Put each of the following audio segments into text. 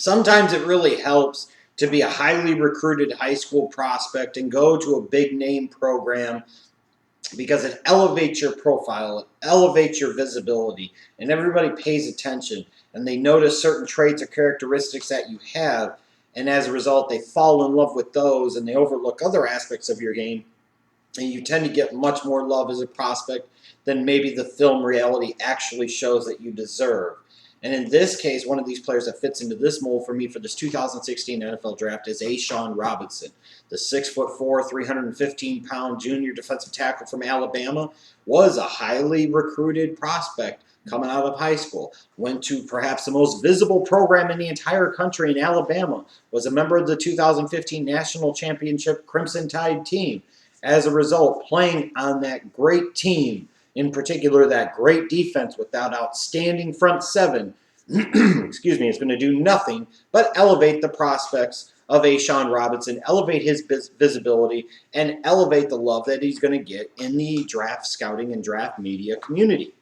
Sometimes it really helps to be a highly recruited high school prospect and go to a big name program because it elevates your profile, it elevates your visibility, and everybody pays attention and they notice certain traits or characteristics that you have, and as a result, they fall in love with those and they overlook other aspects of your game, and you tend to get much more love as a prospect than maybe the film reality actually shows that you deserve. And in this case, one of these players that fits into this mold for me for this 2016 NFL draft is A'Shawn Robinson. The 6'4", 315-pound junior defensive tackle from Alabama was a highly recruited prospect coming out of high school. Went to perhaps the most visible program in the entire country in Alabama. Was a member of the 2015 National Championship Crimson Tide team. As a result, playing on that great team, in particular that great defense with that outstanding front seven, excuse me, is going to do nothing but elevate the prospects of A'Shawn Robinson, elevate his visibility, and elevate the love that he's going to get in the draft scouting and draft media community.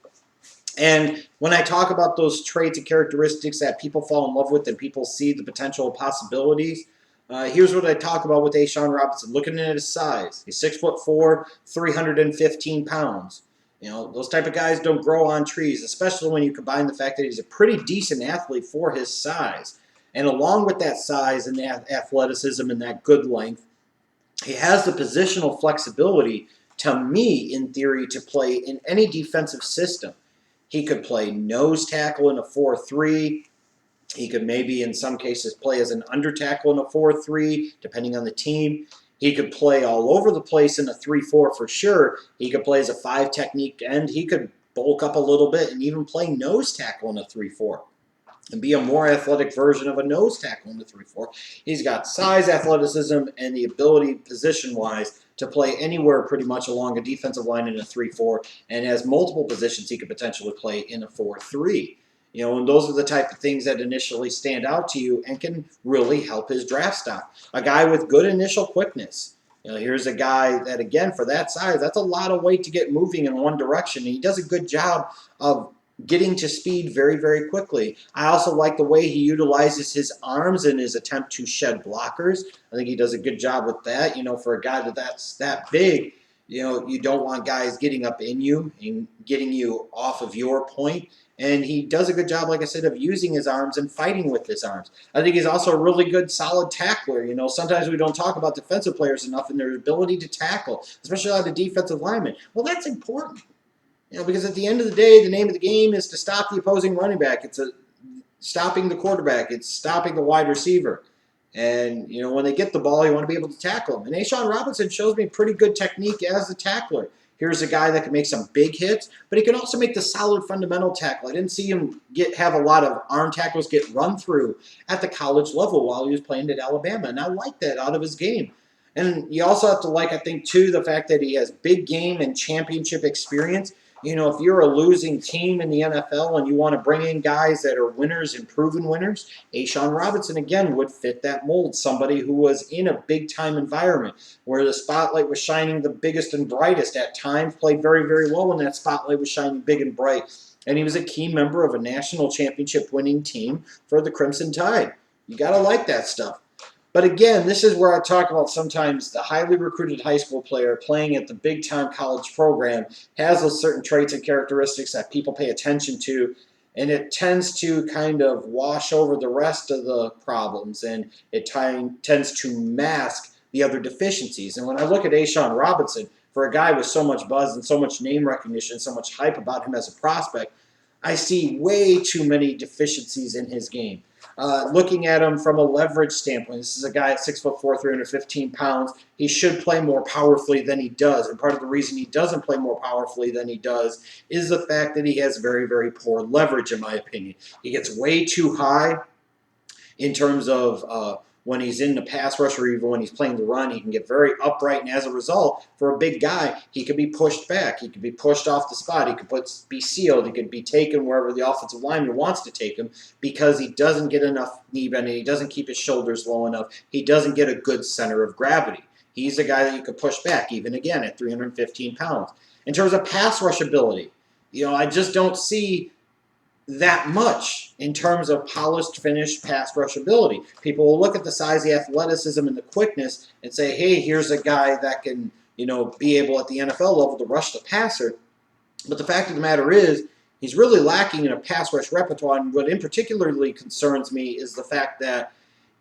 And when I talk about those traits and characteristics that people fall in love with and people see the potential possibilities, here's what I talk about with A'Shawn Robinson. Looking at his size, he's 6'4", 315 pounds. You know, those type of guys don't grow on trees, especially when you combine the fact that he's a pretty decent athlete for his size. And along with that size and that athleticism and that good length, he has the positional flexibility, to me, in theory, to play in any defensive system. He could play nose tackle in a 4-3. He could maybe, in some cases, play as an under tackle in a 4-3, depending on the team. He could play all over the place in a 3-4 for sure. He could play as a 5 technique end. He could bulk up a little bit and even play nose tackle in a 3-4 and be a more athletic version of a nose tackle in the 3-4. He's got size, athleticism, and the ability, position-wise, to play anywhere pretty much along a defensive line in a 3-4, and has multiple positions he could potentially play in a 4-3. You know, and those are the type of things that initially stand out to you and can really help his draft stock. A guy with good initial quickness. You know, here's a guy that, again, for that size, that's a lot of weight to get moving in one direction. And he does a good job of getting to speed very, very quickly. I also like the way he utilizes his arms in his attempt to shed blockers. I think he does a good job with that. You know, for a guy that's that big, you know, you don't want guys getting up in you and getting you off of your point. And he does a good job, like I said, of using his arms and fighting with his arms. I think he's also a really good, solid tackler. You know, sometimes we don't talk about defensive players enough and their ability to tackle, especially on the defensive lineman. Well, that's important. You know, because at the end of the day, the name of the game is to stop the opposing running back. It's stopping the quarterback. It's stopping the wide receiver. And, you know, when they get the ball, you want to be able to tackle them. And A'Shawn Robinson shows me pretty good technique as a tackler. Here's a guy that can make some big hits, but he can also make the solid fundamental tackle. I didn't see him have a lot of arm tackles get run through at the college level while he was playing at Alabama, and I like that out of his game. And you also have to like, I think, too, the fact that he has big game and championship experience. You know, if you're a losing team in the NFL and you want to bring in guys that are winners and proven winners, A'Shawn Robinson, again, would fit that mold. Somebody who was in a big-time environment where the spotlight was shining the biggest and brightest at times, played very, very well when that spotlight was shining big and bright. And he was a key member of a national championship winning team for the Crimson Tide. You got to like that stuff. But again, this is where I talk about sometimes the highly recruited high school player playing at the big-time college program has those certain traits and characteristics that people pay attention to, and it tends to kind of wash over the rest of the problems, and it tends to mask the other deficiencies. And when I look at A'Shawn Robinson, for a guy with so much buzz and so much name recognition, so much hype about him as a prospect, I see way too many deficiencies in his game. Looking at him from a leverage standpoint, this is a guy at 6'4", 315 pounds. He should play more powerfully than he does. And part of the reason he doesn't play more powerfully than he does is the fact that he has very, very poor leverage, in my opinion. He gets way too high in terms of when he's in the pass rush or even when he's playing the run. He can get very upright, and as a result, for a big guy, he could be pushed back. He could be pushed off the spot. He could be sealed. He could be taken wherever the offensive lineman wants to take him because he doesn't get enough knee bend, and he doesn't keep his shoulders low enough. He doesn't get a good center of gravity. He's a guy that you could push back, even again at 315 pounds. In terms of pass rush ability, you know, I just don't see that much in terms of polished, finished pass rush ability. People will look at the size, the athleticism, and the quickness and say, hey, here's a guy that can, be able at the NFL level to rush the passer. But the fact of the matter is, he's really lacking in a pass rush repertoire. And what in particularly concerns me is the fact that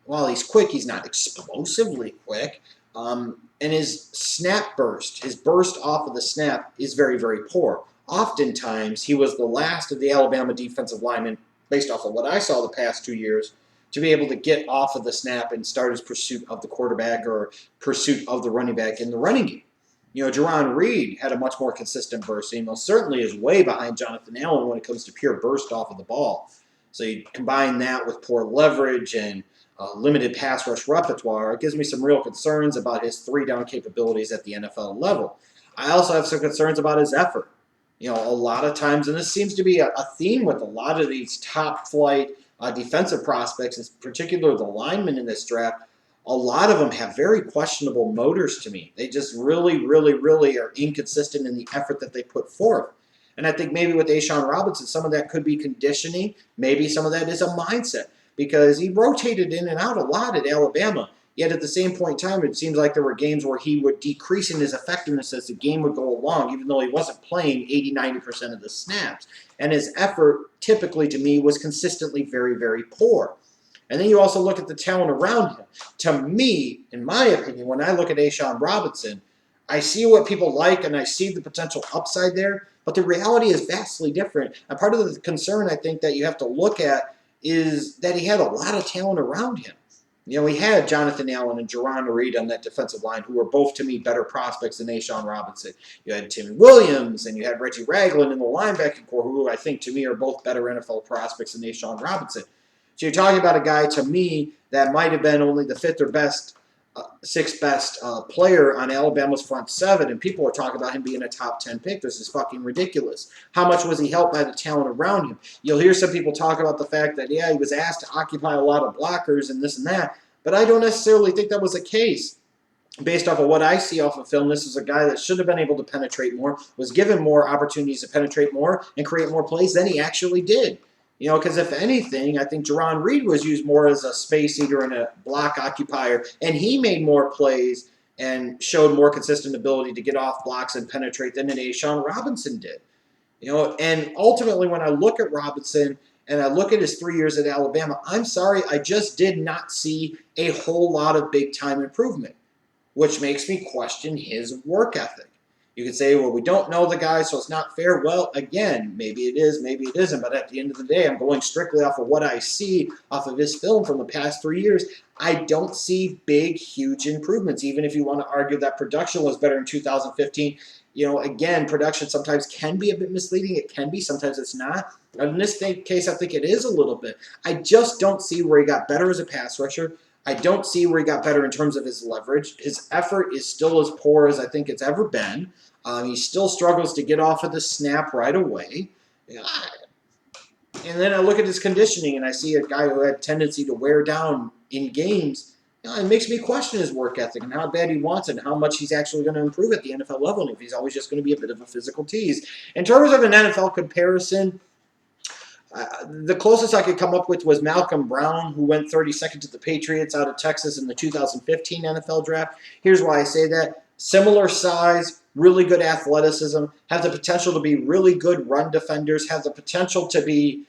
while he's quick, he's not explosively quick. And his snap burst, his burst off of the snap, is very, very poor. Oftentimes, he was the last of the Alabama defensive linemen, based off of what I saw the past 2 years, to be able to get off of the snap and start his pursuit of the quarterback or pursuit of the running back in the running game. Jarran Reed had a much more consistent burst. He most certainly is way behind Jonathan Allen when it comes to pure burst off of the ball. So you combine that with poor leverage and limited pass rush repertoire, it gives me some real concerns about his three-down capabilities at the NFL level. I also have some concerns about his effort. A lot of times, and this seems to be a theme with a lot of these top-flight defensive prospects, in particular the linemen in this draft, a lot of them have very questionable motors to me. They just really, really, really are inconsistent in the effort that they put forth. And I think maybe with A'Shawn Robinson, some of that could be conditioning. Maybe some of that is a mindset, because he rotated in and out a lot at Alabama. Yet at the same point in time, it seems like there were games where he would decrease in his effectiveness as the game would go along, even though he wasn't playing 80-90% of the snaps. And his effort, typically to me, was consistently very, very poor. And then you also look at the talent around him. To me, in my opinion, when I look at A'Shawn Robinson, I see what people like and I see the potential upside there, but the reality is vastly different. And part of the concern I think that you have to look at is that he had a lot of talent around him. He had Jonathan Allen and Jarran Reed on that defensive line, who were both, to me, better prospects than A'Shawn Robinson. You had Tim Williams, and you had Reggie Ragland in the linebacking core, who I think, to me, are both better NFL prospects than A'Shawn Robinson. So you're talking about a guy, to me, that might have been only the fifth or sixth best player on Alabama's front seven, and people are talking about him being a top 10 pick. This is fucking ridiculous. How much was he helped by the talent around him? You'll hear some people talk about the fact that, he was asked to occupy a lot of blockers and this and that, but I don't necessarily think that was the case. Based off of what I see off of film, this is a guy that should have been able to penetrate more, was given more opportunities to penetrate more and create more plays than he actually did. Because if anything, I think Jarran Reed was used more as a space eater and a block occupier, and he made more plays and showed more consistent ability to get off blocks and penetrate than an A'Shawn Robinson did. And ultimately, when I look at Robinson and I look at his 3 years at Alabama, I'm sorry, I just did not see a whole lot of big-time improvement, which makes me question his work ethic. You could say, well, we don't know the guy, so it's not fair. Well, again, maybe it is, maybe it isn't. But at the end of the day, I'm going strictly off of what I see off of his film from the past 3 years. I don't see big, huge improvements, even if you want to argue that production was better in 2015. Again, production sometimes can be a bit misleading. It can be. Sometimes it's not. In this case, I think it is a little bit. I just don't see where he got better as a pass rusher. I don't see where he got better in terms of his leverage. His effort is still as poor as I think it's ever been. He still struggles to get off of the snap right away. And then I look at his conditioning, and I see a guy who had a tendency to wear down in games. It makes me question his work ethic and how bad he wants it and how much he's actually going to improve at the NFL level, and if he's always just going to be a bit of a physical tease. In terms of an NFL comparison, the closest I could come up with was Malcolm Brown, who went 32nd to the Patriots out of Texas in the 2015 NFL draft. Here's why I say that. Similar size, really good athleticism, have the potential to be really good run defenders, have the potential to be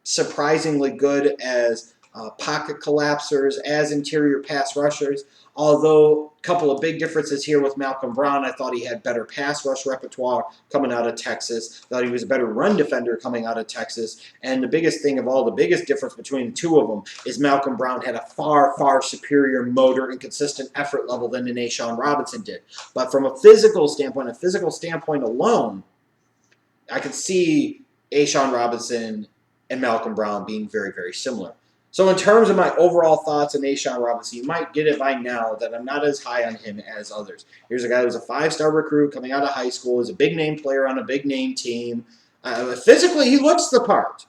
surprisingly good as pocket collapsers, as interior pass rushers. Although a couple of big differences here with Malcolm Brown. I thought he had better pass rush repertoire coming out of Texas. Thought he was a better run defender coming out of Texas. And the biggest thing of all, the biggest difference between the two of them is Malcolm Brown had a far, far superior motor and consistent effort level than A'Shawn Robinson did. But from a physical standpoint alone, I could see A'Shawn Robinson and Malcolm Brown being very, very similar. So in terms of my overall thoughts on A'Shawn Robinson, you might get it by now that I'm not as high on him as others. Here's a guy who's a 5-star recruit coming out of high school, is a big-name player on a big-name team. Physically, he looks the part.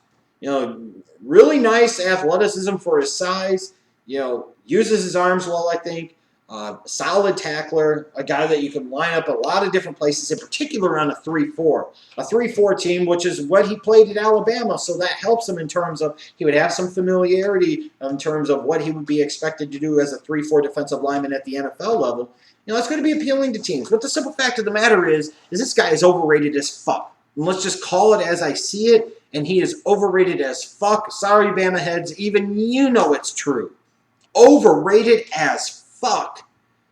Really nice athleticism for his size. Uses his arms well, I think. Solid tackler, a guy that you can line up a lot of different places, in particular on a 3-4. A 3-4 team, which is what he played at Alabama, so that helps him in terms of he would have some familiarity in terms of what he would be expected to do as a 3-4 defensive lineman at the NFL level. It's going to be appealing to teams. But the simple fact of the matter is this guy is overrated as fuck. And let's just call it as I see it, and he is overrated as fuck. Sorry, Bama heads, even you know it's true. Overrated as fuck.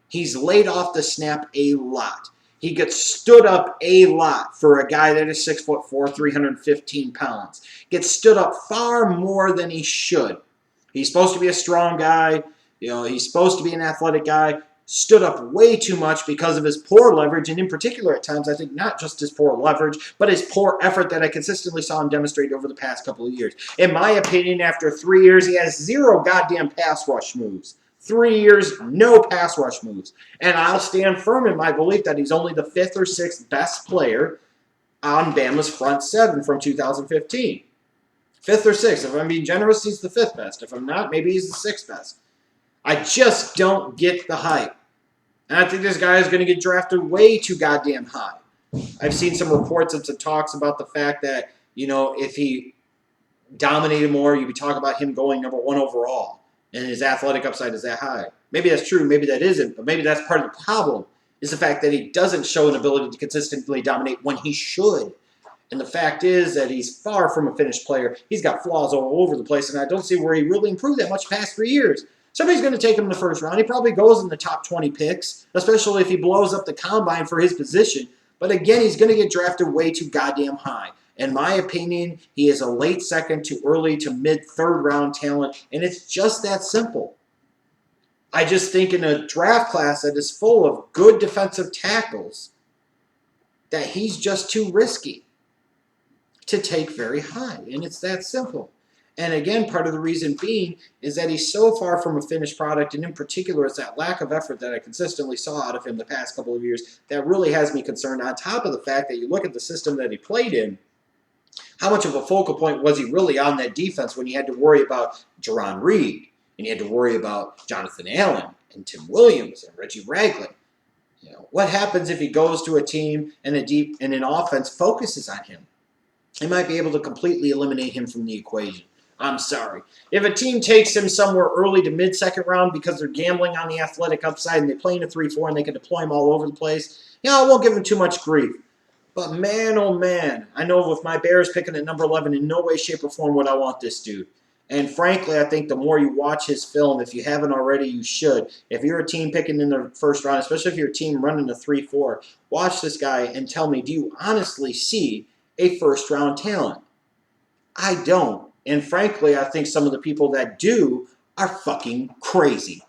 He's laid off the snap a lot. He gets stood up a lot for a guy that is 6'4", 315 pounds. Gets stood up far more than he should. He's supposed to be a strong guy. He's supposed to be an athletic guy. Stood up way too much because of his poor leverage, and in particular at times, I think not just his poor leverage, but his poor effort that I consistently saw him demonstrate over the past couple of years. In my opinion, after 3 years, he has zero goddamn pass rush moves. 3 years, no pass rush moves. And I'll stand firm in my belief that he's only the 5th or 6th best player on Bama's front 7 from 2015. 5th or 6th. If I'm being generous, he's the 5th best. If I'm not, maybe he's the 6th best. I just don't get the hype. And I think this guy is going to get drafted way too goddamn high. I've seen some reports and some talks about the fact that, if he dominated more, you'd be talking about him going number 1 overall. And his athletic upside is that high. Maybe that's true, maybe that isn't. But maybe that's part of the problem, is the fact that he doesn't show an ability to consistently dominate when he should. And the fact is that he's far from a finished player. He's got flaws all over the place, and I don't see where he really improved that much past 3 years. Somebody's going to take him in the first round. He probably goes in the top 20 picks, especially if he blows up the combine for his position. But again, he's going to get drafted way too goddamn high. In my opinion, he is a late second to early to mid-third round talent, and it's just that simple. I just think in a draft class that is full of good defensive tackles, that he's just too risky to take very high, and it's that simple. And again, part of the reason being is that he's so far from a finished product, and in particular, it's that lack of effort that I consistently saw out of him the past couple of years that really has me concerned, on top of the fact that you look at the system that he played in, how much of a focal point was he really on that defense when he had to worry about Jarran Reed, and he had to worry about Jonathan Allen, and Tim Williams, and Reggie Ragland? What happens if he goes to a team and an offense focuses on him? They might be able to completely eliminate him from the equation. I'm sorry. If a team takes him somewhere early to mid-second round because they're gambling on the athletic upside and they play in a 3-4 and they can deploy him all over the place, I won't give him too much grief. But man, oh man, I know with my Bears picking at number 11, in no way, shape, or form would I want this dude. And frankly, I think the more you watch his film, if you haven't already, you should. If you're a team picking in the first round, especially if you're a team running a 3-4, watch this guy and tell me, do you honestly see a first-round talent? I don't. And frankly, I think some of the people that do are fucking crazy.